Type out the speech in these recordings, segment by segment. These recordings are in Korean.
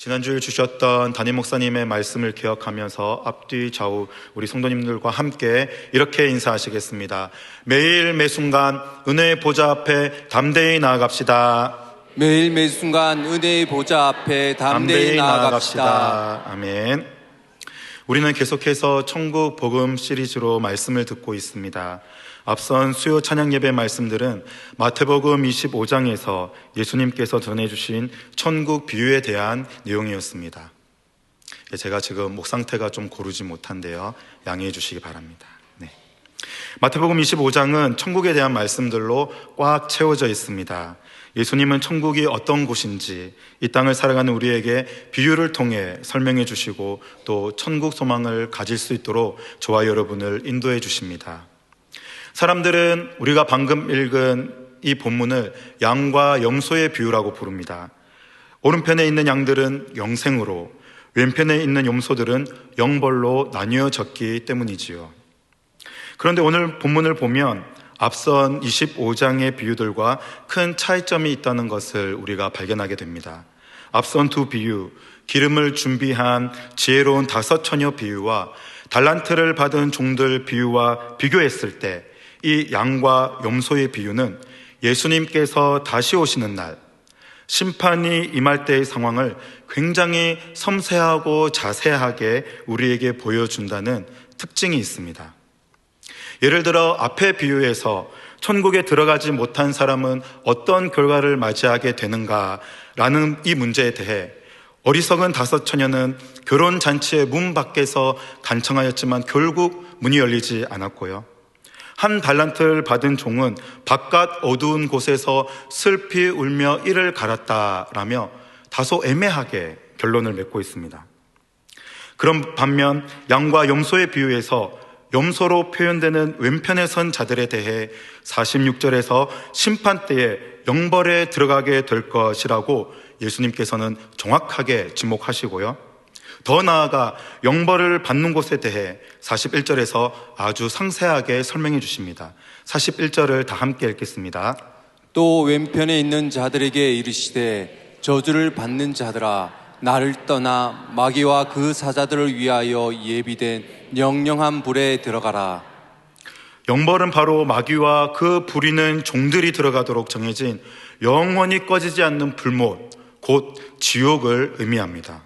지난주에 주셨던 담임 목사님의 말씀을 기억하면서 앞뒤 좌우 우리 성도님들과 함께 이렇게 인사하시겠습니다. 매일 매순간 은혜의 보좌 앞에 담대히 나아갑시다. 매일 매순간 은혜의 보좌 앞에 담대히 나아갑시다. 아멘. 우리는 계속해서 천국 복음 시리즈로 말씀을 듣고 있습니다. 앞선 수요 찬양 예배 말씀들은 마태복음 25장에서 예수님께서 전해주신 천국 비유에 대한 내용이었습니다. 제가 지금 목 상태가 좀 고르지 못한데요, 양해해 주시기 바랍니다. 마태복음 25장은 천국에 대한 말씀들로 꽉 채워져 있습니다. 예수님은 천국이 어떤 곳인지 이 땅을 살아가는 우리에게 비유를 통해 설명해 주시고 또 천국 소망을 가질 수 있도록 저와 여러분을 인도해 주십니다. 사람들은 우리가 방금 읽은 이 본문을 양과 염소의 비유라고 부릅니다. 오른편에 있는 양들은 영생으로, 왼편에 있는 염소들은 영벌로 나뉘어졌기 때문이지요. 그런데 오늘 본문을 보면 앞선 25장의 비유들과 큰 차이점이 있다는 것을 우리가 발견하게 됩니다. 앞선 두 비유, 기름을 준비한 지혜로운 5 처녀 비유와 달란트를 받은 종들 비유와 비교했을 때 이 양과 염소의 비유는 예수님께서 다시 오시는 날, 심판이 임할 때의 상황을 굉장히 섬세하고 자세하게 우리에게 보여준다는 특징이 있습니다. 예를 들어 앞의 비유에서 천국에 들어가지 못한 사람은 어떤 결과를 맞이하게 되는가라는 이 문제에 대해 어리석은 5 처녀는 결혼잔치의 문 밖에서 간청하였지만 결국 문이 열리지 않았고요, 한 달란트를 받은 종은 바깥 어두운 곳에서 슬피 울며 이를 갈았다라며 다소 애매하게 결론을 맺고 있습니다. 그런 반면 양과 염소의 비유에서 염소로 표현되는 왼편에 선 자들에 대해 46절에서 심판 때에 영벌에 들어가게 될 것이라고 예수님께서는 정확하게 지목하시고요, 더 나아가 영벌을 받는 곳에 대해 41절에서 아주 상세하게 설명해 주십니다. 41절을 다 함께 읽겠습니다. 또 왼편에 있는 자들에게 이르시되 저주를 받는 자들아, 나를 떠나 마귀와 그 사자들을 위하여 예비된 영영한 불에 들어가라. 영벌은 바로 마귀와 그 부리는 종들이 들어가도록 정해진 영원히 꺼지지 않는 불못, 곧 지옥을 의미합니다.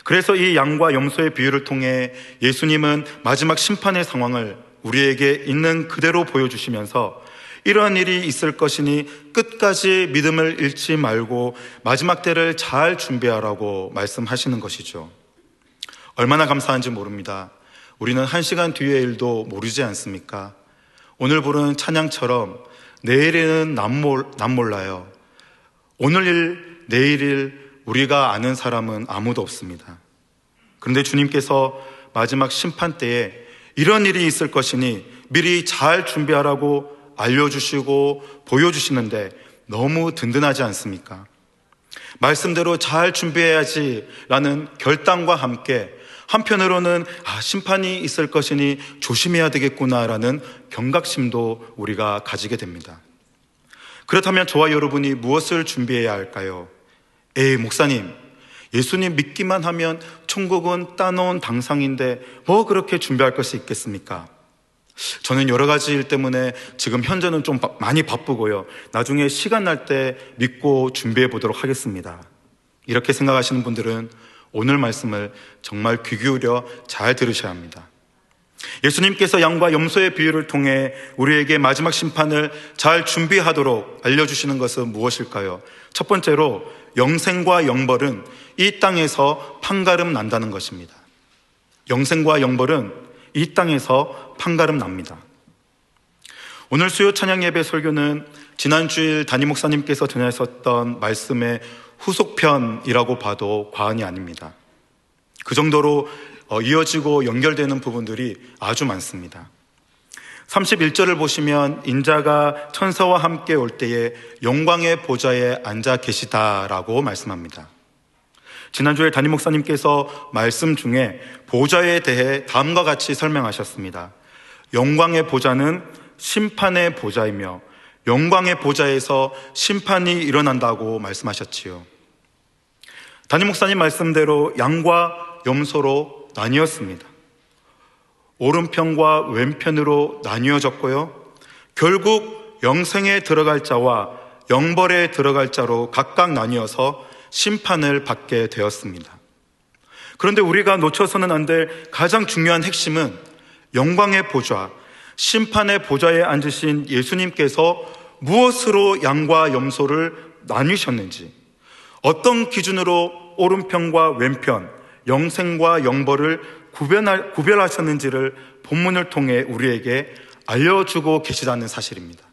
그래서 이 양과 염소의 비유를 통해 예수님은 마지막 심판의 상황을 우리에게 있는 그대로 보여주시면서 이러한 일이 있을 것이니 끝까지 믿음을 잃지 말고 마지막 때를 잘 준비하라고 말씀하시는 것이죠. 얼마나 감사한지 모릅니다. 우리는 1시간 뒤의 일도 모르지 않습니까? 오늘 부른 찬양처럼 내일에는 남 몰라요. 오늘 일, 내일 일 우리가 아는 사람은 아무도 없습니다. 그런데 주님께서 마지막 심판 때에 이런 일이 있을 것이니 미리 잘 준비하라고 알려주시고 보여주시는데 너무 든든하지 않습니까? 말씀대로 잘 준비해야지라는 결단과 함께 한편으로는 심판이 있을 것이니 조심해야 되겠구나라는 경각심도 우리가 가지게 됩니다. 그렇다면 저와 여러분이 무엇을 준비해야 할까요? 목사님, 예수님 믿기만 하면 천국은 따놓은 당상인데 뭐 그렇게 준비할 것이 있겠습니까? 저는 여러 가지 일 때문에 지금 현재는 좀 많이 바쁘고요, 나중에 시간 날 때 믿고 준비해 보도록 하겠습니다. 이렇게 생각하시는 분들은 오늘 말씀을 정말 귀 기울여 잘 들으셔야 합니다. 예수님께서 양과 염소의 비유를 통해 우리에게 마지막 심판을 잘 준비하도록 알려주시는 것은 무엇일까요? 첫 번째로 영생과 영벌은 이 땅에서 판가름 난다는 것입니다. 영생과 영벌은 이 땅에서 판가름 납니다. 오늘 수요 찬양 예배 설교는 지난주일 담임 목사님께서 전하셨던 말씀의 후속편이라고 봐도 과언이 아닙니다. 그 정도로 이어지고 연결되는 부분들이 아주 많습니다. 31절을 보시면 인자가 천사와 함께 올 때에 영광의 보좌에 앉아 계시다라고 말씀합니다. 지난주에 담임 목사님께서 말씀 중에 보좌에 대해 다음과 같이 설명하셨습니다. 영광의 보좌는 심판의 보좌이며 영광의 보좌에서 심판이 일어난다고 말씀하셨지요. 담임 목사님 말씀대로 양과 염소로 나뉘었습니다. 오른편과 왼편으로 나뉘어졌고요. 결국 영생에 들어갈 자와 영벌에 들어갈 자로 각각 나뉘어서 심판을 받게 되었습니다. 그런데 우리가 놓쳐서는 안 될 가장 중요한 핵심은 영광의 보좌, 심판의 보좌에 앉으신 예수님께서 무엇으로 양과 염소를 나누셨는지, 어떤 기준으로 오른편과 왼편, 영생과 영벌을 구별하셨는지를 본문을 통해 우리에게 알려주고 계시다는 사실입니다.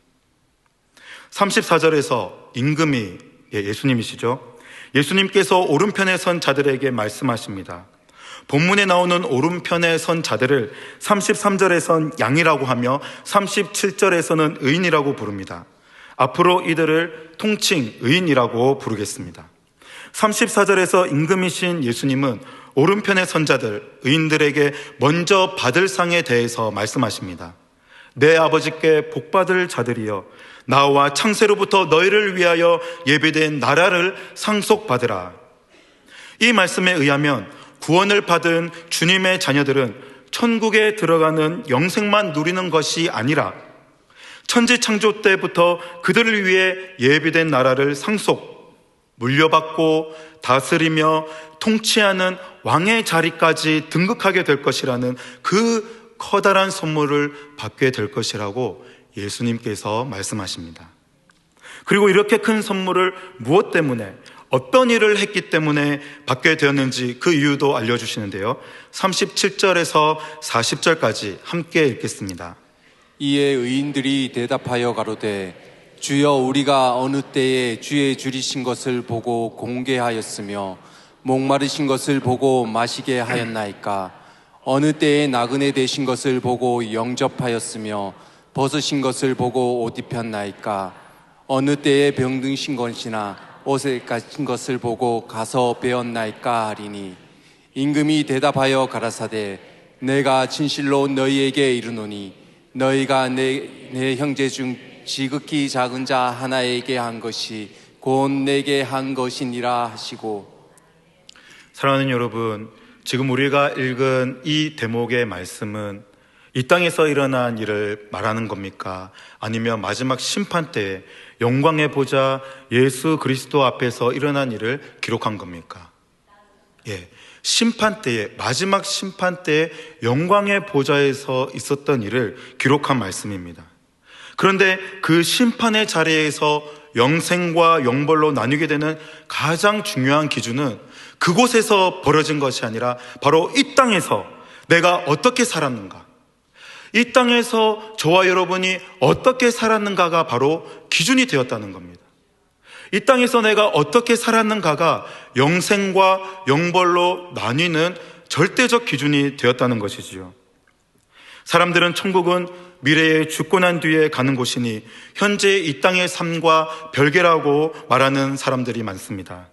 34절에서 임금이, 예수님이시죠, 예수님께서 오른편에 선 자들에게 말씀하십니다. 본문에 나오는 오른편에 선 자들을 33절에선 양이라고 하며 37절에서는 의인이라고 부릅니다. 앞으로 이들을 통칭 의인이라고 부르겠습니다. 34절에서 임금이신 예수님은 오른편의 선자들, 의인들에게 먼저 받을 상에 대해서 말씀하십니다. 내 아버지께 복받을 자들이여, 나와 창세로부터 너희를 위하여 예비된 나라를 상속받으라. 이 말씀에 의하면 구원을 받은 주님의 자녀들은 천국에 들어가는 영생만 누리는 것이 아니라 천지 창조 때부터 그들을 위해 예비된 나라를 물려받고 다스리며 통치하는 왕의 자리까지 등극하게 될 것이라는 그 커다란 선물을 받게 될 것이라고 예수님께서 말씀하십니다. 그리고 이렇게 큰 선물을 무엇 때문에, 어떤 일을 했기 때문에 받게 되었는지 그 이유도 알려주시는데요. 37절에서 40절까지 함께 읽겠습니다. 이에 의인들이 대답하여 가로되 주여, 우리가 어느 때에 주의 줄이신 것을 보고 공개하였으며 목마르신 것을 보고 마시게 하였나이까? 어느 때에 나그네 되신 것을 보고 영접하였으며 벗으신 것을 보고 옷 입혔나이까? 어느 때에 병드신 것이나 옷에 갇힌 것을 보고 가서 배웠나이까 하리니, 임금이 대답하여 가라사대 내가 진실로 너희에게 이르노니 너희가 내 형제 중 지극히 작은 자 하나에게 한 것이 곧 내게 한 것이니라 하시고. 사랑하는 여러분, 지금 우리가 읽은 이 대목의 말씀은 이 땅에서 일어난 일을 말하는 겁니까? 아니면 마지막 심판 때에 영광의 보좌 예수 그리스도 앞에서 일어난 일을 기록한 겁니까? 심판 때에, 마지막 심판 때에 영광의 보좌에서 있었던 일을 기록한 말씀입니다. 그런데 그 심판의 자리에서 영생과 영벌로 나뉘게 되는 가장 중요한 기준은 그곳에서 벌어진 것이 아니라 바로 이 땅에서 내가 어떻게 살았는가, 이 땅에서 저와 여러분이 어떻게 살았는가가 바로 기준이 되었다는 겁니다. 이 땅에서 내가 어떻게 살았는가가 영생과 영벌로 나뉘는 절대적 기준이 되었다는 것이지요. 사람들은 천국은 미래에 죽고 난 뒤에 가는 곳이니 현재 이 땅의 삶과 별개라고 말하는 사람들이 많습니다.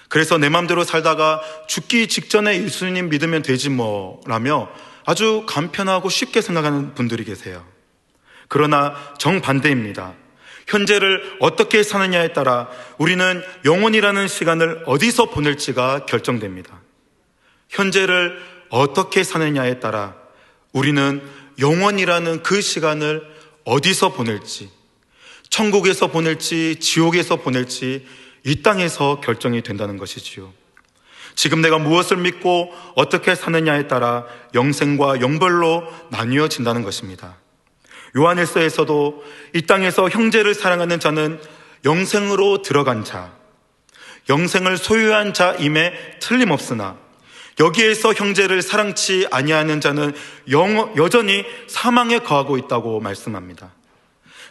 그래서 내 맘대로 살다가 죽기 직전에 예수님 믿으면 되지 뭐라며 아주 간편하고 쉽게 생각하는 분들이 계세요. 그러나 정반대입니다. 현재를 어떻게 사느냐에 따라 우리는 영원이라는 시간을 어디서 보낼지가 결정됩니다. 현재를 어떻게 사느냐에 따라 우리는 영원이라는 그 시간을 어디서 보낼지, 천국에서 보낼지 지옥에서 보낼지 이 땅에서 결정이 된다는 것이지요. 지금 내가 무엇을 믿고 어떻게 사느냐에 따라 영생과 영벌로 나뉘어진다는 것입니다. 요한일서에서도 이 땅에서 형제를 사랑하는 자는 영생으로 들어간 자, 영생을 소유한 자임에 틀림없으나 여기에서 형제를 사랑치 아니하는 자는 여전히 사망에 거하고 있다고 말씀합니다.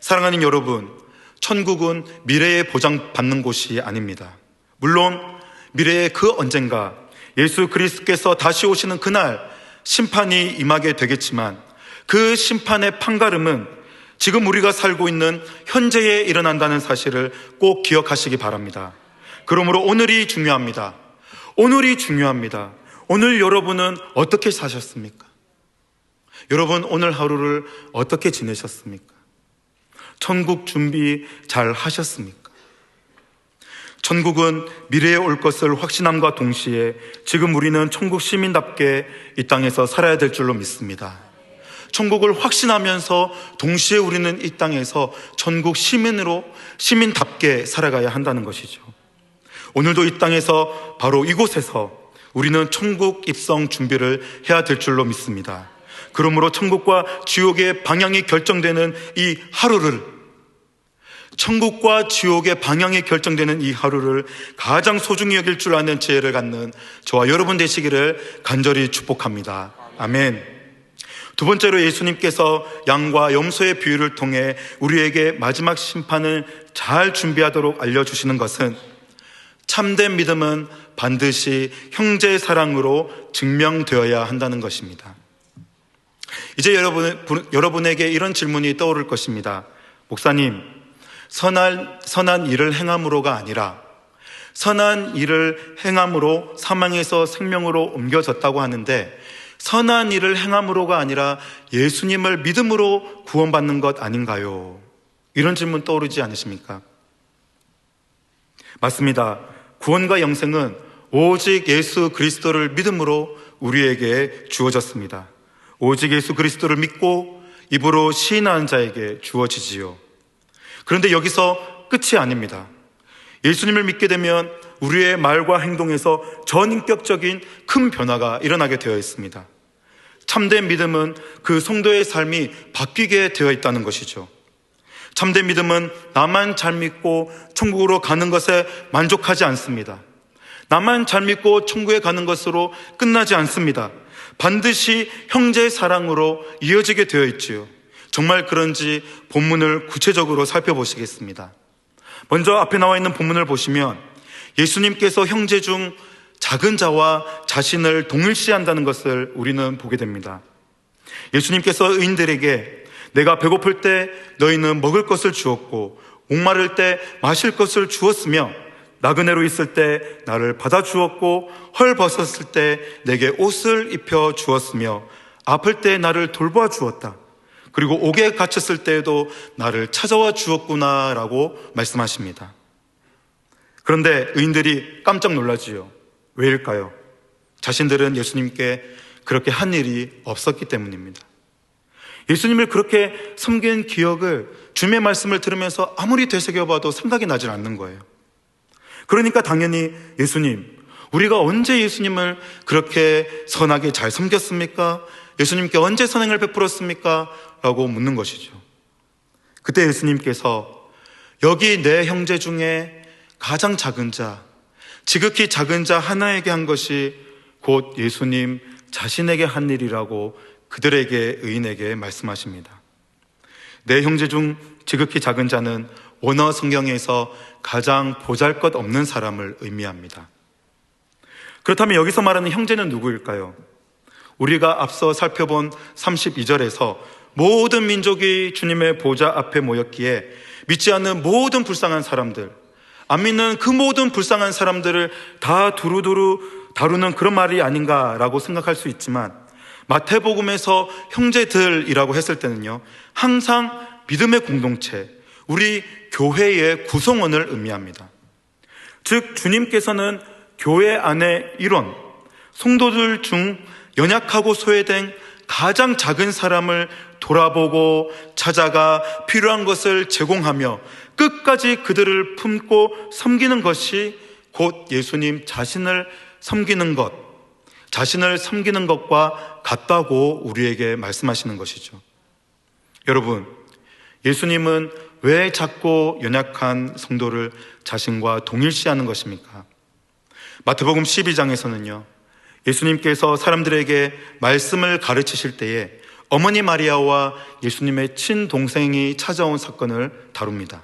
사랑하는 여러분, 천국은 미래에 보장받는 곳이 아닙니다. 물론 미래의 그 언젠가 예수 그리스도께서 다시 오시는 그날 심판이 임하게 되겠지만 그 심판의 판가름은 지금 우리가 살고 있는 현재에 일어난다는 사실을 꼭 기억하시기 바랍니다. 그러므로 오늘이 중요합니다. 오늘이 중요합니다. 오늘 여러분은 어떻게 사셨습니까? 여러분 오늘 하루를 어떻게 지내셨습니까? 천국 준비 잘 하셨습니까? 천국은 미래에 올 것을 확신함과 동시에 지금 우리는 천국 시민답게 이 땅에서 살아야 될 줄로 믿습니다. 천국을 확신하면서 동시에 우리는 이 땅에서 천국 시민답게 살아가야 한다는 것이죠. 오늘도 이 땅에서 바로 이곳에서 우리는 천국 입성 준비를 해야 될 줄로 믿습니다. 그러므로 천국과 지옥의 방향이 결정되는 이 하루를, 천국과 지옥의 방향이 결정되는 이 하루를 가장 소중히 여길 줄 아는 지혜를 갖는 저와 여러분 되시기를 간절히 축복합니다. 아멘. 두 번째로 예수님께서 양과 염소의 비유를 통해 우리에게 마지막 심판을 잘 준비하도록 알려주시는 것은 참된 믿음은 반드시 형제의 사랑으로 증명되어야 한다는 것입니다. 이제 여러분에게 이런 질문이 떠오를 것입니다. 목사님, 선한 일을 행함으로가 아니라 선한 일을 행함으로 사망에서 생명으로 옮겨졌다고 하는데 선한 일을 행함으로가 아니라 예수님을 믿음으로 구원받는 것 아닌가요? 이런 질문 떠오르지 않으십니까? 맞습니다. 구원과 영생은 오직 예수 그리스도를 믿음으로 우리에게 주어졌습니다. 오직 예수 그리스도를 믿고 입으로 시인하는 자에게 주어지지요. 그런데 여기서 끝이 아닙니다. 예수님을 믿게 되면 우리의 말과 행동에서 전인격적인 큰 변화가 일어나게 되어 있습니다. 참된 믿음은 그 성도의 삶이 바뀌게 되어 있다는 것이죠. 참된 믿음은 나만 잘 믿고 천국으로 가는 것에 만족하지 않습니다. 나만 잘 믿고 천국에 가는 것으로 끝나지 않습니다. 반드시 형제의 사랑으로 이어지게 되어 있지요. 정말 그런지 본문을 구체적으로 살펴보시겠습니다. 먼저 앞에 나와 있는 본문을 보시면 예수님께서 형제 중 작은 자와 자신을 동일시한다는 것을 우리는 보게 됩니다. 예수님께서 의인들에게 내가 배고플 때 너희는 먹을 것을 주었고 목마를 때 마실 것을 주었으며 나그네로 있을 때 나를 받아주었고 헐벗었을 때 내게 옷을 입혀 주었으며 아플 때 나를 돌봐 주었다. 그리고 옥에 갇혔을 때에도 나를 찾아와 주었구나 라고 말씀하십니다. 그런데 의인들이 깜짝 놀라지요. 왜일까요? 자신들은 예수님께 그렇게 한 일이 없었기 때문입니다. 예수님을 그렇게 섬긴 기억을 주님의 말씀을 들으면서 아무리 되새겨봐도 생각이 나질 않는 거예요. 그러니까 당연히 예수님, 우리가 언제 예수님을 그렇게 선하게 잘 섬겼습니까? 예수님께 언제 선행을 베풀었습니까? 라고 묻는 것이죠. 그때 예수님께서 여기 내 형제 중에 가장 작은 자, 지극히 작은 자 하나에게 한 것이 곧 예수님 자신에게 한 일이라고 그들에게 의인에게 말씀하십니다. 내 형제 중 지극히 작은 자는 원어 성경에서 가장 보잘것없는 사람을 의미합니다. 그렇다면 여기서 말하는 형제는 누구일까요? 우리가 앞서 살펴본 32절에서 모든 민족이 주님의 보좌 앞에 모였기에 믿지 않는 모든 불쌍한 사람들, 안 믿는 그 모든 불쌍한 사람들을 다 두루두루 다루는 그런 말이 아닌가라고 생각할 수 있지만 마태복음에서 형제들이라고 했을 때는요, 항상 믿음의 공동체, 우리 교회의 구성원을 의미합니다. 즉 주님께서는 교회 안의 일원, 성도들 중 연약하고 소외된 가장 작은 사람을 돌아보고 찾아가 필요한 것을 제공하며 끝까지 그들을 품고 섬기는 것이 곧 예수님 자신을 섬기는 것과 같다고 우리에게 말씀하시는 것이죠. 여러분, 예수님은 왜 작고 연약한 성도를 자신과 동일시하는 것입니까? 마태복음 12장에서는요, 예수님께서 사람들에게 말씀을 가르치실 때에 어머니 마리아와 예수님의 친동생이 찾아온 사건을 다룹니다.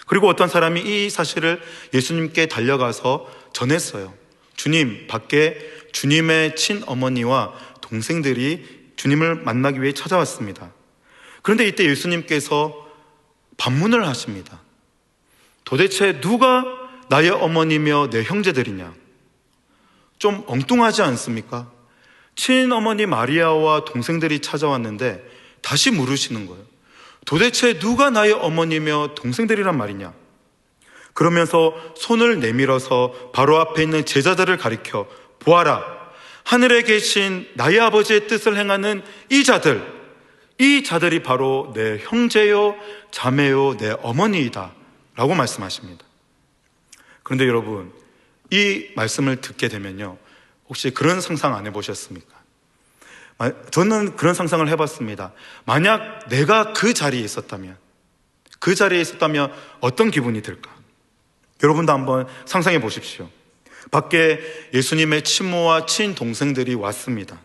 그리고 어떤 사람이 이 사실을 예수님께 달려가서 전했어요. 주님, 밖에 주님의 친어머니와 동생들이 주님을 만나기 위해 찾아왔습니다. 그런데 이때 예수님께서 반문을 하십니다. 도대체 누가 나의 어머니며 내 형제들이냐? 좀 엉뚱하지 않습니까? 친어머니 마리아와 동생들이 찾아왔는데 다시 물으시는 거예요. 도대체 누가 나의 어머니며 동생들이란 말이냐? 그러면서 손을 내밀어서 바로 앞에 있는 제자들을 가리켜 보아라, 하늘에 계신 나의 아버지의 뜻을 행하는 이 자들이 바로 내 형제요 자매요 내 어머니이다 라고 말씀하십니다. 그런데 여러분, 이 말씀을 듣게 되면요, 혹시 그런 상상 안 해보셨습니까? 저는 그런 상상을 해봤습니다. 만약 내가 그 자리에 있었다면 어떤 기분이 들까? 여러분도 한번 상상해 보십시오. 밖에 예수님의 친모와 친동생들이 왔습니다.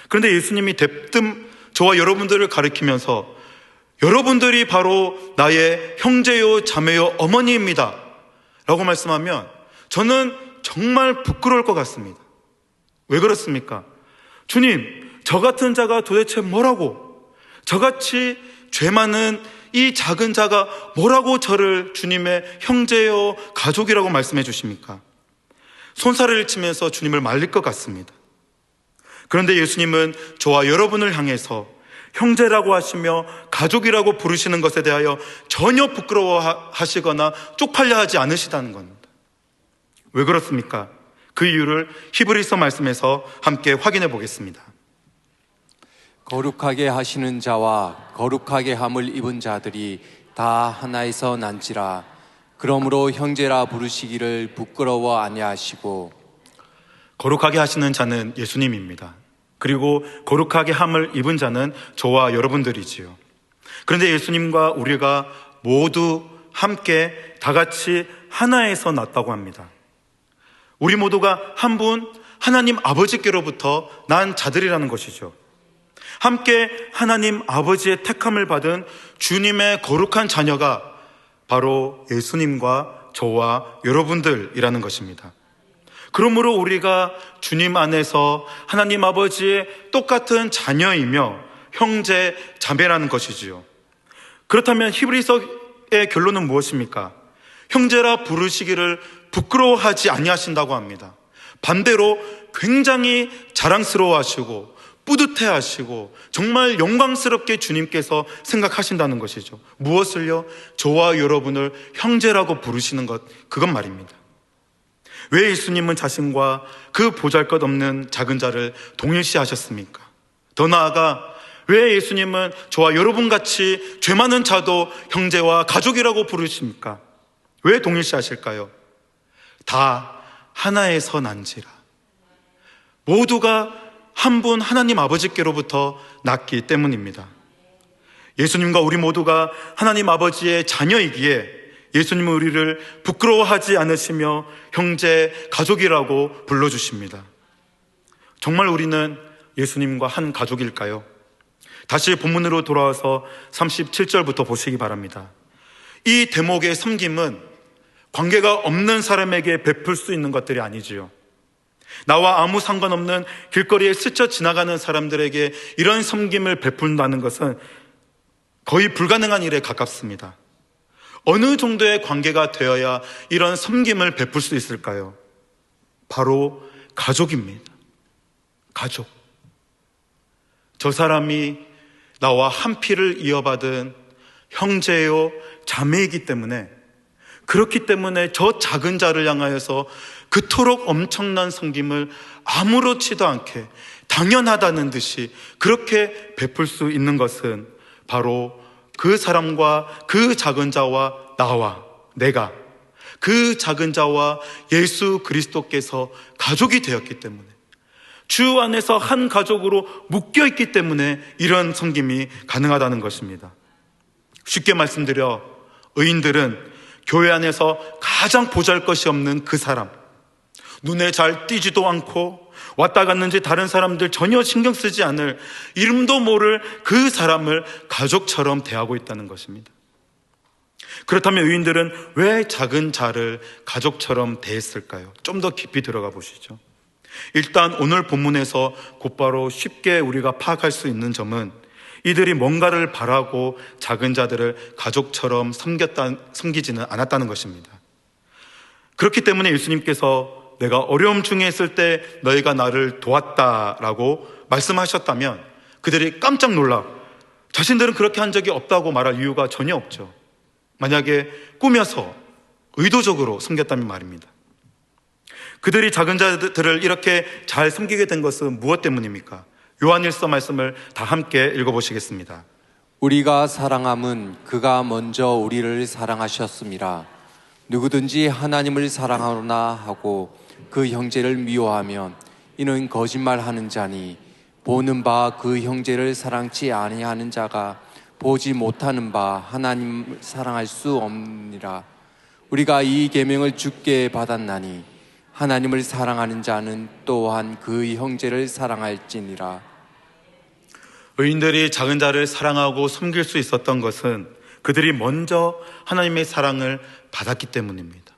그런데 예수님이 대뜸 저와 여러분들을 가리키면서 여러분들이 바로 나의 형제요 자매요 어머니입니다 라고 말씀하면 저는 정말 부끄러울 것 같습니다. 왜 그렇습니까? 주님, 저 같은 자가 도대체 뭐라고, 저같이 죄 많은 이 작은 자가 뭐라고 저를 주님의 형제요 가족이라고 말씀해 주십니까? 손살을 치면서 주님을 말릴 것 같습니다. 그런데 예수님은 저와 여러분을 향해서 형제라고 하시며 가족이라고 부르시는 것에 대하여 전혀 부끄러워하시거나 쪽팔려 하지 않으시다는 겁니다. 왜 그렇습니까? 그 이유를 히브리서 말씀에서 함께 확인해 보겠습니다. 거룩하게 하시는 자와 거룩하게 함을 입은 자들이 다 하나에서 난지라. 그러므로 형제라 부르시기를 부끄러워 아니하시고. 거룩하게 하시는 자는 예수님입니다. 그리고 거룩하게 함을 입은 자는 저와 여러분들이지요. 그런데 예수님과 우리가 모두 함께 다 같이 하나에서 났다고 합니다. 우리 모두가 한 분 하나님 아버지께로부터 난 자들이라는 것이죠. 함께 하나님 아버지의 택함을 받은 주님의 거룩한 자녀가 바로 예수님과 저와 여러분들이라는 것입니다. 그러므로 우리가 주님 안에서 하나님 아버지의 똑같은 자녀이며 형제, 자매라는 것이지요. 그렇다면 히브리서의 결론은 무엇입니까? 형제라 부르시기를 부끄러워하지 아니하신다고 합니다. 반대로 굉장히 자랑스러워하시고 뿌듯해하시고 정말 영광스럽게 주님께서 생각하신다는 것이죠. 무엇을요? 저와 여러분을 형제라고 부르시는 것, 그것 말입니다. 왜 예수님은 자신과 그 보잘것없는 작은 자를 동일시하셨습니까? 더 나아가 왜 예수님은 저와 여러분같이 죄 많은 자도 형제와 가족이라고 부르십니까? 왜 동일시하실까요? 다 하나에서 난지라. 모두가 한 분 하나님 아버지께로부터 났기 때문입니다. 예수님과 우리 모두가 하나님 아버지의 자녀이기에 예수님은 우리를 부끄러워하지 않으시며 형제, 가족이라고 불러주십니다. 정말 우리는 예수님과 한 가족일까요? 다시 본문으로 돌아와서 37절부터 보시기 바랍니다. 이 대목의 섬김은 관계가 없는 사람에게 베풀 수 있는 것들이 아니지요. 나와 아무 상관없는 길거리에 스쳐 지나가는 사람들에게 이런 섬김을 베푼다는 것은 거의 불가능한 일에 가깝습니다. 어느 정도의 관계가 되어야 이런 섬김을 베풀 수 있을까요? 바로 가족입니다. 가족. 저 사람이 나와 한 피를 이어받은 형제요 자매이기 때문에, 그렇기 때문에 저 작은 자를 향하여서 그토록 엄청난 섬김을 아무렇지도 않게 당연하다는 듯이 그렇게 베풀 수 있는 것은 바로 그 사람과 그 작은 자와 나와 내가 그 작은 자와 예수 그리스도께서 가족이 되었기 때문에, 주 안에서 한 가족으로 묶여있기 때문에 이런 섬김이 가능하다는 것입니다. 쉽게 말씀드려 의인들은 교회 안에서 가장 보잘것이 없는 그 사람, 눈에 잘 띄지도 않고 왔다 갔는지 다른 사람들 전혀 신경 쓰지 않을 이름도 모를 그 사람을 가족처럼 대하고 있다는 것입니다. 그렇다면 의인들은 왜 작은 자를 가족처럼 대했을까요? 좀 더 깊이 들어가 보시죠. 일단 오늘 본문에서 곧바로 쉽게 우리가 파악할 수 있는 점은 이들이 뭔가를 바라고 작은 자들을 가족처럼 섬기지는 않았다는 것입니다. 그렇기 때문에 예수님께서 내가 어려움 중에 있을 때 너희가 나를 도왔다라고 말씀하셨다면 그들이 깜짝 놀라 자신들은 그렇게 한 적이 없다고 말할 이유가 전혀 없죠. 만약에 꾸며서 의도적으로 섬겼다면 말입니다. 그들이 작은 자들을 이렇게 잘 섬기게 된 것은 무엇 때문입니까? 요한일서 말씀을 다 함께 읽어보시겠습니다. 우리가 사랑함은 그가 먼저 우리를 사랑하셨습니다. 누구든지 하나님을 사랑하노나 하고 그 형제를 미워하면 이는 거짓말하는 자니 보는 바 그 형제를 사랑치 아니하는 자가 보지 못하는 바 하나님을 사랑할 수 없느니라. 우리가 이 계명을 주께 받았나니 하나님을 사랑하는 자는 또한 그 형제를 사랑할지니라. 의인들이 작은 자를 사랑하고 섬길 수 있었던 것은 그들이 먼저 하나님의 사랑을 받았기 때문입니다.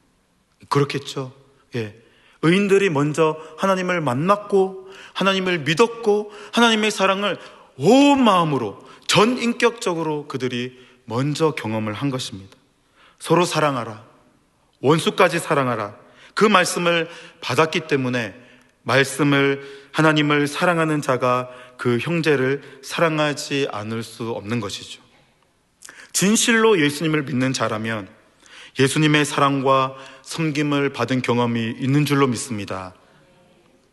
그렇겠죠. 예. 의인들이 먼저 하나님을 만났고 하나님을 믿었고 하나님의 사랑을 온 마음으로 전 인격적으로 그들이 먼저 경험을 한 것입니다. 서로 사랑하라, 원수까지 사랑하라, 그 말씀을 받았기 때문에 하나님을 사랑하는 자가 그 형제를 사랑하지 않을 수 없는 것이죠. 진실로 예수님을 믿는 자라면 예수님의 사랑과 섬김을 받은 경험이 있는 줄로 믿습니다.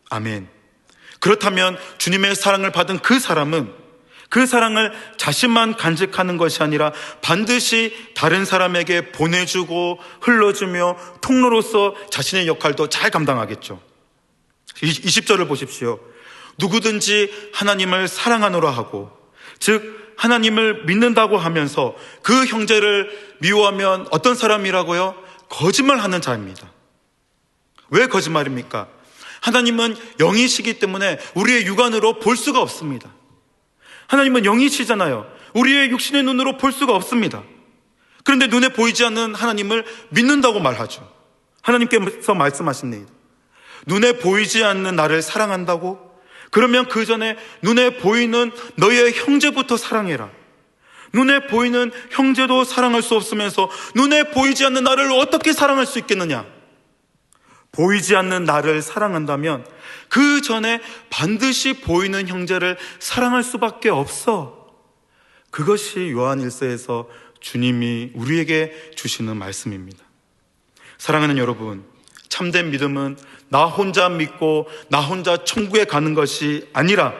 아멘. 그렇다면 주님의 사랑을 받은 그 사람은 그 사랑을 자신만 간직하는 것이 아니라 반드시 다른 사람에게 보내주고 흘러주며 통로로서 자신의 역할도 잘 감당하겠죠. 20절을 보십시오. 누구든지 하나님을 사랑하노라 하고, 즉 하나님을 믿는다고 하면서 그 형제를 미워하면 어떤 사람이라고요? 거짓말하는 자입니다. 왜 거짓말입니까? 하나님은 영이시기 때문에 우리의 육안으로 볼 수가 없습니다. 하나님은 영이시잖아요. 우리의 육신의 눈으로 볼 수가 없습니다. 그런데 눈에 보이지 않는 하나님을 믿는다고 말하죠. 하나님께서 말씀하십니다. 눈에 보이지 않는 나를 사랑한다고? 그러면 그 전에 눈에 보이는 너의 형제부터 사랑해라. 눈에 보이는 형제도 사랑할 수 없으면서 눈에 보이지 않는 나를 어떻게 사랑할 수 있겠느냐? 보이지 않는 나를 사랑한다면 그 전에 반드시 보이는 형제를 사랑할 수밖에 없어. 그것이 요한일서에서 주님이 우리에게 주시는 말씀입니다. 사랑하는 여러분, 참된 믿음은 나 혼자 믿고 나 혼자 천국에 가는 것이 아니라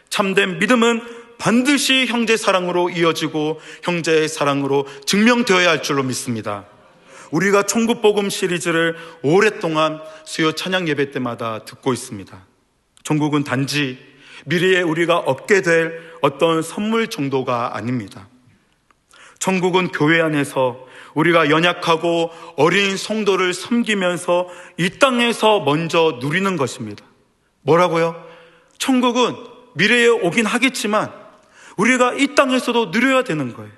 참된 믿음은 반드시 형제 사랑으로 이어지고 형제의 사랑으로 증명되어야 할 줄로 믿습니다. 우리가 천국 복음 시리즈를 오랫동안 수요 찬양 예배 때마다 듣고 있습니다. 천국은 단지 미래에 우리가 얻게 될 어떤 선물 정도가 아닙니다. 천국은 교회 안에서 우리가 연약하고 어린 성도를 섬기면서 이 땅에서 먼저 누리는 것입니다. 뭐라고요? 천국은 미래에 오긴 하겠지만 우리가 이 땅에서도 누려야 되는 거예요.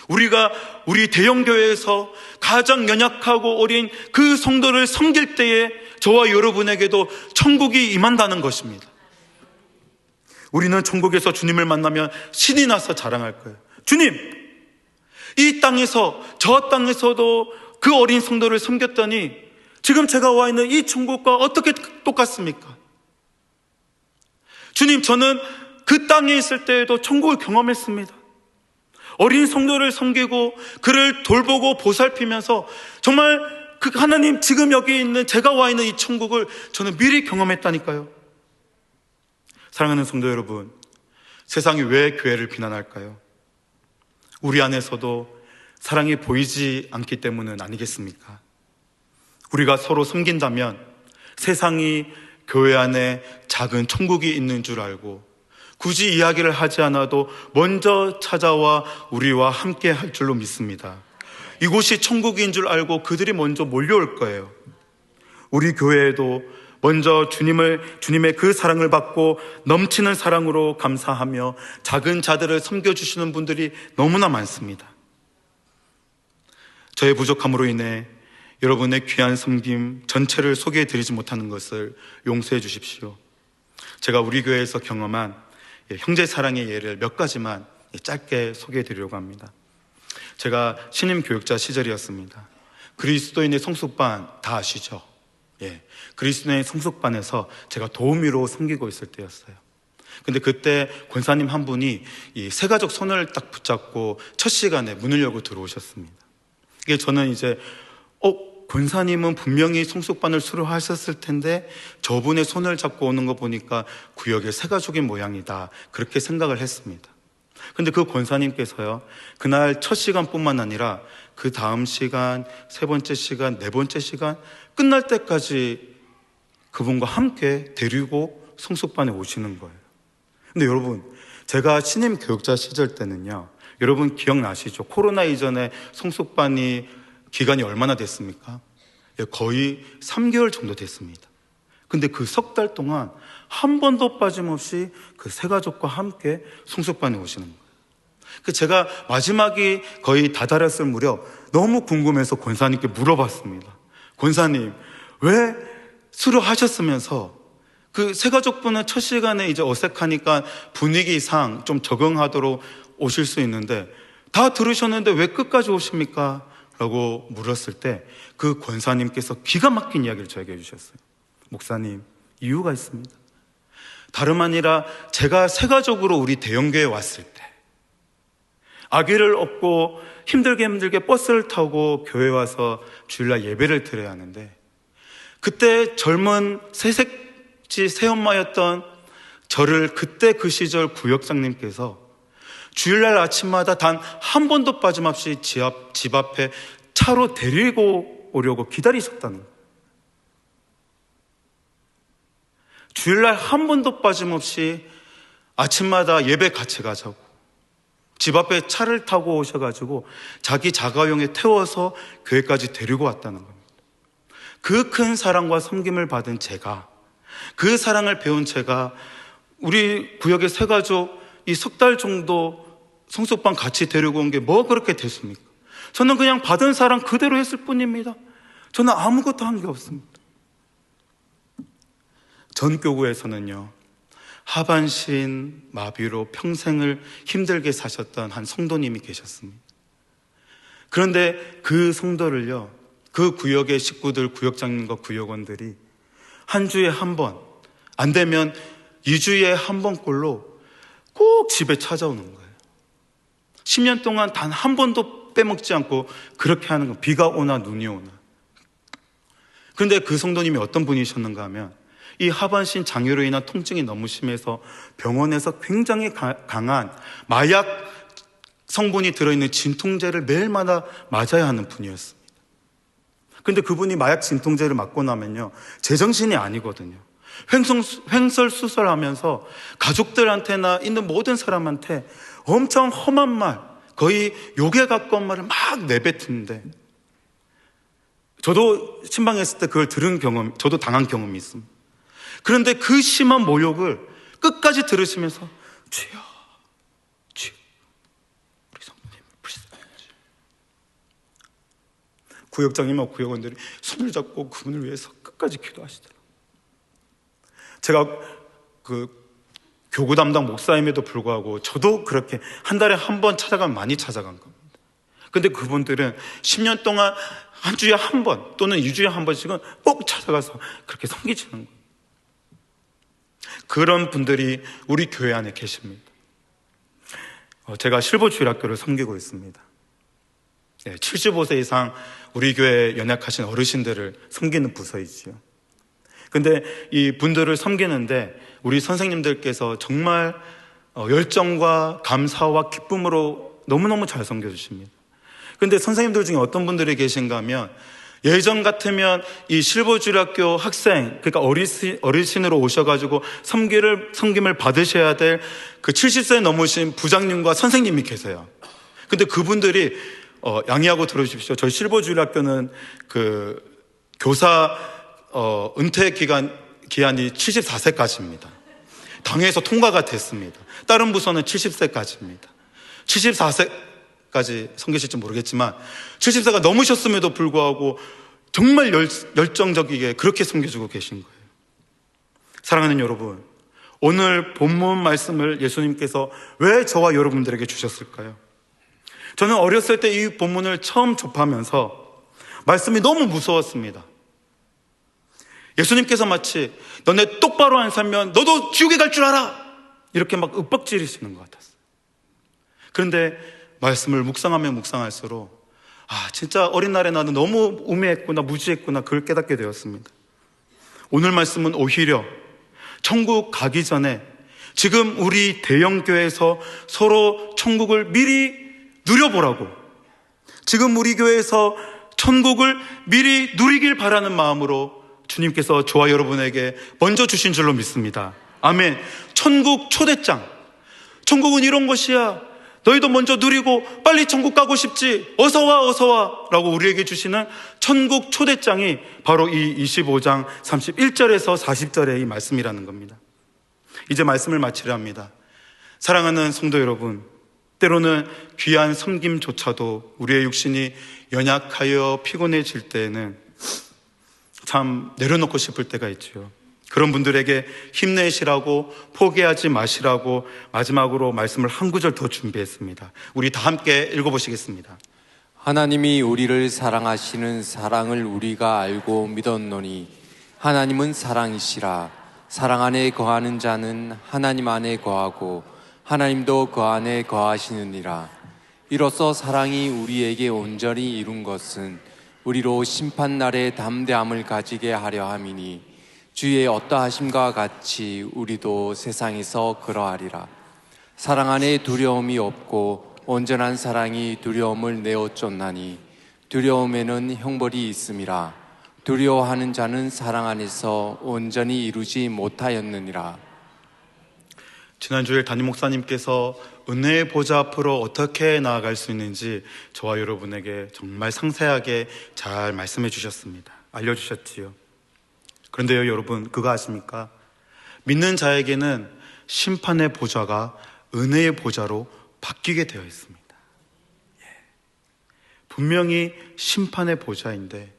우리가 우리 대형교회에서 가장 연약하고 어린 그 성도를 섬길 때에 저와 여러분에게도 천국이 임한다는 것입니다. 우리는 천국에서 주님을 만나면 신이 나서 자랑할 거예요. 주님, 이 땅에서 저 땅에서도 그 어린 성도를 섬겼더니 지금 제가 와 있는 이 천국과 어떻게 똑같습니까? 주님, 저는 그 땅에 있을 때에도 천국을 경험했습니다. 어린 성도를 섬기고 그를 돌보고 보살피면서 정말 그 하나님, 지금 여기 있는 제가 와 있는 이 천국을 저는 미리 경험했다니까요. 사랑하는 성도 여러분, 세상이 왜 교회를 비난할까요? 우리 안에서도 사랑이 보이지 않기 때문은 아니겠습니까? 우리가 서로 섬긴다면 세상이 교회 안에 작은 천국이 있는 줄 알고 굳이 이야기를 하지 않아도 먼저 찾아와 우리와 함께 할 줄로 믿습니다. 이곳이 천국인 줄 알고 그들이 먼저 몰려올 거예요. 우리 교회에도 먼저 주님의 그 사랑을 받고 넘치는 사랑으로 감사하며 작은 자들을 섬겨주시는 분들이 너무나 많습니다. 저의 부족함으로 인해 여러분의 귀한 섬김 전체를 소개해드리지 못하는 것을 용서해 주십시오. 제가 우리 교회에서 경험한 형제 사랑의 예를 몇 가지만 짧게 소개해드리려고 합니다. 제가 신임 교육자 시절이었습니다. 그리스도인의 성숙반 다 아시죠? 예, 그리스도인의 성숙반에서 제가 도우미로 섬기고 있을 때였어요. 근데 그때 권사님 한 분이 이 세가족 손을 딱 붙잡고 첫 시간에 문을 열고 들어오셨습니다. 이게 저는 이제 권사님은 분명히 성숙반을 수료하셨을 텐데 저분의 손을 잡고 오는 거 보니까 구역의 새 가족인 모양이다, 그렇게 생각을 했습니다. 근데 그 권사님께서요, 그날 첫 시간뿐만 아니라 그 다음 시간, 세 번째 시간, 네 번째 시간 끝날 때까지 그분과 함께 데리고 성숙반에 오시는 거예요. 근데 여러분, 제가 신임 교육자 시절 때는요, 여러분 기억나시죠? 코로나 이전에 성숙반이 기간이 얼마나 됐습니까? 거의 3개월 정도 됐습니다. 근데 그 석 달 동안 한 번도 빠짐없이 그 세 가족과 함께 성숙반에 오시는 거예요. 제가 마지막이 거의 다다랐을 무렵 너무 궁금해서 권사님께 물어봤습니다. 권사님, 왜 수료하셨으면서 그 세 가족분은 첫 시간에 이제 어색하니까 분위기상 좀 적응하도록 오실 수 있는데 다 들으셨는데 왜 끝까지 오십니까? 라고 물었을 때 그 권사님께서 기가 막힌 이야기를 저에게 해주셨어요. 목사님, 이유가 있습니다. 다름 아니라 제가 새 가족으로 우리 대형교회에 왔을 때 아기를 업고 힘들게 버스를 타고 교회에 와서 주일날 예배를 드려야 하는데, 그때 젊은 새색지 새엄마였던 저를 그때 그 시절 구역장님께서 주일날 아침마다 단 한 번도 빠짐없이 집 앞에 차로 데리고 오려고 기다리셨다는 거예요. 주일날 한 번도 빠짐없이 아침마다 예배 같이 가자고 집 앞에 차를 타고 오셔가지고 자기 자가용에 태워서 교회까지 데리고 왔다는 겁니다. 그 큰 사랑과 섬김을 받은 제가, 그 사랑을 배운 제가 우리 구역의 새 가족 이 석 달 정도 성숙반 같이 데리고 온 게 뭐 그렇게 됐습니까? 저는 그냥 받은 사랑 그대로 했을 뿐입니다. 저는 아무것도 한 게 없습니다. 전교구에서는요, 하반신 마비로 평생을 힘들게 사셨던 한 성도님이 계셨습니다. 그런데 그 성도를요, 그 구역의 식구들, 구역장님과 구역원들이 한 주에 한 번, 안 되면 2주에 한 번꼴로 꼭 집에 찾아오는 거예요. 10년 동안 단 한 번도 빼먹지 않고 그렇게 하는 거, 비가 오나 눈이 오나. 그런데 그 성도님이 어떤 분이셨는가 하면 이 하반신 장애로 인한 통증이 너무 심해서 병원에서 굉장히 강한 마약 성분이 들어있는 진통제를 매일마다 맞아야 하는 분이었습니다. 그런데 그분이 마약 진통제를 맞고 나면요, 제정신이 아니거든요. 횡설수설하면서 가족들한테나 있는 모든 사람한테 엄청 험한 말, 거의 욕에 가까운 말을 막 내뱉는데, 저도 신방했을 때 그걸 들은 경험, 저도 당한 경험이 있습니다. 그런데 그 심한 모욕을 끝까지 들으시면서 주여, 주여, 우리 성도님을 불쌍히 하시오. 구역장님과 구역원들이 손을 잡고 그분을 위해서 끝까지 기도하시더라고요. 제가 교구 담당 목사임에도 불구하고 저도 그렇게 한 달에 한 번 찾아가면 많이 찾아간 겁니다. 근데 그분들은 10년 동안 한 주에 한 번 또는 2주에 한 번씩은 꼭 찾아가서 그렇게 섬기시는 거예요. 그런 분들이 우리 교회 안에 계십니다. 제가 실보주일학교를 섬기고 있습니다. 75세 이상 우리 교회에 연약하신 어르신들을 섬기는 부서이지요. 근데 이 분들을 섬기는데 우리 선생님들께서 정말 열정과 감사와 기쁨으로 너무너무 잘 섬겨주십니다. 근데 선생님들 중에 어떤 분들이 계신가 하면 예전 같으면 이 실버주일학교 학생, 그러니까 어르신으로 오셔가지고 섬김을 받으셔야 될 그 70세 넘으신 부장님과 선생님이 계세요. 근데 그분들이 양해하고 들어주십시오. 저희 실버주일학교는 그 교사 은퇴 기한이 74세까지입니다. 당에서 통과가 됐습니다. 다른 부서는 70세까지입니다. 74세까지 섬기실지 모르겠지만 70세가 넘으셨음에도 불구하고 정말 열정적이게 그렇게 섬겨주고 계신 거예요. 사랑하는 여러분, 오늘 본문 말씀을 예수님께서 왜 저와 여러분들에게 주셨을까요? 저는 어렸을 때 이 본문을 처음 접하면서 말씀이 너무 무서웠습니다. 예수님께서 마치 너네 똑바로 안 살면 너도 지옥에 갈 줄 알아! 이렇게 막 윽박지르시는 것 같았어요. 그런데 말씀을 묵상하면 묵상할수록 진짜 어린 날에 나는 너무 우매했구나, 무지했구나, 그걸 깨닫게 되었습니다. 오늘 말씀은 오히려 천국 가기 전에 지금 우리 대형교회에서 서로 천국을 미리 누려보라고, 지금 우리 교회에서 천국을 미리 누리길 바라는 마음으로 주님께서 저와 여러분에게 먼저 주신 줄로 믿습니다. 아멘. 천국 초대장, 천국은 이런 것이야, 너희도 먼저 누리고 빨리 천국 가고 싶지, 어서와 어서와 라고 우리에게 주시는 천국 초대장이 바로 이 25장 31절에서 40절의 이 말씀이라는 겁니다. 이제 말씀을 마치려 합니다. 사랑하는 성도 여러분, 때로는 귀한 섬김조차도 우리의 육신이 연약하여 피곤해질 때에는 참 내려놓고 싶을 때가 있죠. 그런 분들에게 힘내시라고, 포기하지 마시라고 마지막으로 말씀을 한 구절 더 준비했습니다. 우리 다 함께 읽어보시겠습니다. 하나님이 우리를 사랑하시는 사랑을 우리가 알고 믿었노니 하나님은 사랑이시라. 사랑 안에 거하는 자는 하나님 안에 거하고 하나님도 그 안에 거하시느니라. 이로써 사랑이 우리에게 온전히 이룬 것은 우리로 심판날에 담대함을 가지게 하려 함이니 주의 어떠하심과 같이 우리도 세상에서 그러하리라. 사랑 안에 두려움이 없고 온전한 사랑이 두려움을 내어 쫓나니 두려움에는 형벌이 있음이라. 두려워하는 자는 사랑 안에서 온전히 이루지 못하였느니라. 지난주에 담임 목사님께서 은혜의 보좌 앞으로 어떻게 나아갈 수 있는지 저와 여러분에게 정말 상세하게 잘 말씀해 주셨습니다. 알려주셨지요. 그런데요, 여러분, 그거 아십니까? 믿는 자에게는 심판의 보좌가 은혜의 보좌로 바뀌게 되어 있습니다. 분명히 심판의 보좌인데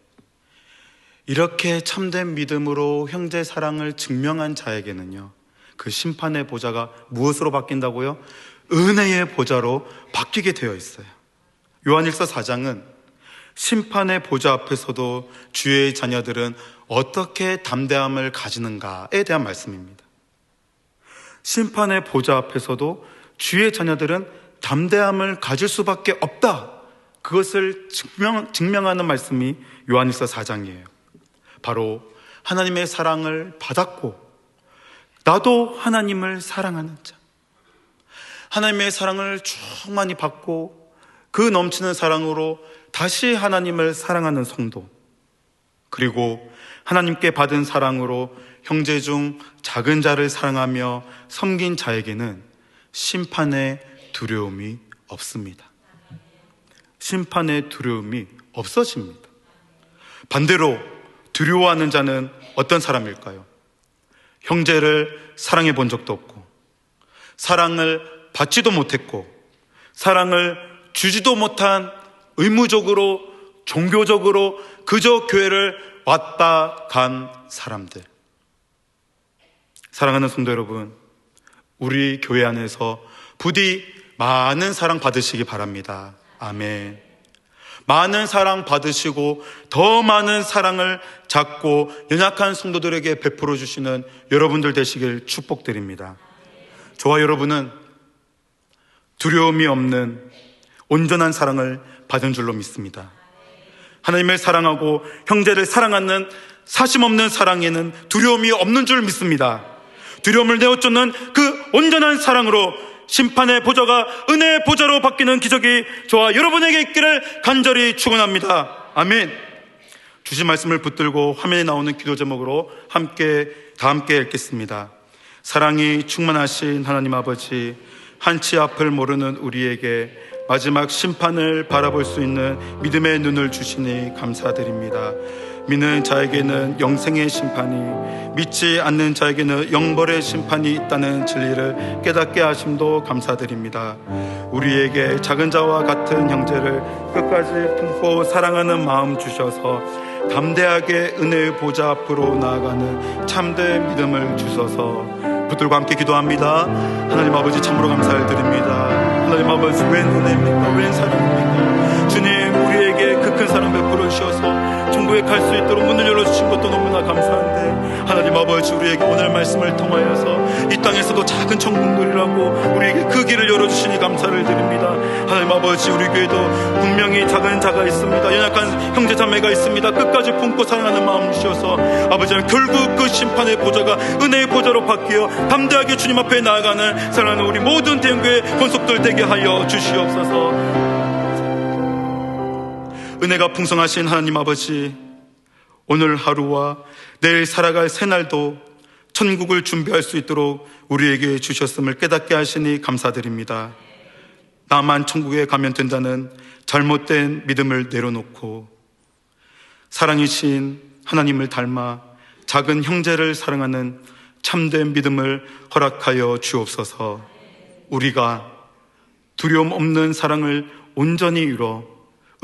이렇게 참된 믿음으로 형제 사랑을 증명한 자에게는요, 그 심판의 보좌가 무엇으로 바뀐다고요? 은혜의 보좌로 바뀌게 되어 있어요. 요한일서 4장은 심판의 보좌 앞에서도 주의 자녀들은 어떻게 담대함을 가지는가에 대한 말씀입니다. 심판의 보좌 앞에서도 주의 자녀들은 담대함을 가질 수밖에 없다, 그것을 증명하는 말씀이 요한일서 4장이에요. 바로 하나님의 사랑을 받았고 나도 하나님을 사랑하는 자, 하나님의 사랑을 충만히 받고 그 넘치는 사랑으로 다시 하나님을 사랑하는 성도, 그리고 하나님께 받은 사랑으로 형제 중 작은 자를 사랑하며 섬긴 자에게는 심판의 두려움이 없습니다. 심판의 두려움이 없어집니다. 반대로 두려워하는 자는 어떤 사람일까요? 형제를 사랑해 본 적도 없고 사랑을 받지도 못했고 사랑을 주지도 못한 의무적으로 종교적으로 그저 교회를 왔다 간 사람들. 사랑하는 성도 여러분, 우리 교회 안에서 부디 많은 사랑 받으시기 바랍니다. 아멘. 많은 사랑 받으시고 더 많은 사랑을 잡고 연약한 성도들에게 베풀어 주시는 여러분들 되시길 축복드립니다. 저와 여러분은 두려움이 없는 온전한 사랑을 받은 줄로 믿습니다. 하나님을 사랑하고 형제를 사랑하는 사심 없는 사랑에는 두려움이 없는 줄 믿습니다. 두려움을 내어쫓는 그 온전한 사랑으로 심판의 보좌가 은혜의 보좌로 바뀌는 기적이 저와 여러분에게 있기를 간절히 축원합니다. 아멘. 주신 말씀을 붙들고 화면에 나오는 기도 제목으로 다 함께 읽겠습니다. 사랑이 충만하신 하나님 아버지, 한치 앞을 모르는 우리에게 마지막 심판을 바라볼 수 있는 믿음의 눈을 주시니 감사드립니다. 믿는 자에게는 영생의 심판이, 믿지 않는 자에게는 영벌의 심판이 있다는 진리를 깨닫게 하심도 감사드립니다. 우리에게 작은 자와 같은 형제를 끝까지 품고 사랑하는 마음 주셔서 담대하게 은혜의 보좌 앞으로 나아가는 참된 믿음을 주셔서 붙들고 함께 기도합니다. 하나님 아버지, 참으로 감사를 드립니다. 하나님 아버지, 웬 은혜입니까? 웬 사랑입니까? 주님, 우리에게 우리에게 그 큰 사랑 베풀어 주셔서 천국에 갈 수 있도록 문을 열어주신 것도 너무나 감사한데, 하나님 아버지, 우리에게 오늘 말씀을 통하여서 이 땅에서도 작은 천국들이라고 우리에게 그 길을 열어주시니 감사를 드립니다. 하나님 아버지, 우리 교회도 분명히 작은 자가 있습니다. 연약한 형제 자매가 있습니다. 끝까지 품고 사랑하는 마음 주셔서 아버지, 결국 그 심판의 보좌가 은혜의 보좌로 바뀌어 담대하게 주님 앞에 나아가는 사랑하는 우리 모든 대형교회 권속들 되게 하여 주시옵소서. 은혜가 풍성하신 하나님 아버지, 오늘 하루와 내일 살아갈 새날도 천국을 준비할 수 있도록 우리에게 주셨음을 깨닫게 하시니 감사드립니다. 나만 천국에 가면 된다는 잘못된 믿음을 내려놓고 사랑이신 하나님을 닮아 작은 형제를 사랑하는 참된 믿음을 허락하여 주옵소서. 우리가 두려움 없는 사랑을 온전히 이뤄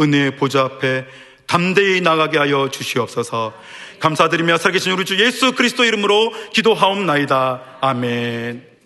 은혜의 보좌 앞에 담대히 나가게 하여 주시옵소서. 감사드리며 살아계신 우리 주 예수 그리스도 이름으로 기도하옵나이다. 아멘.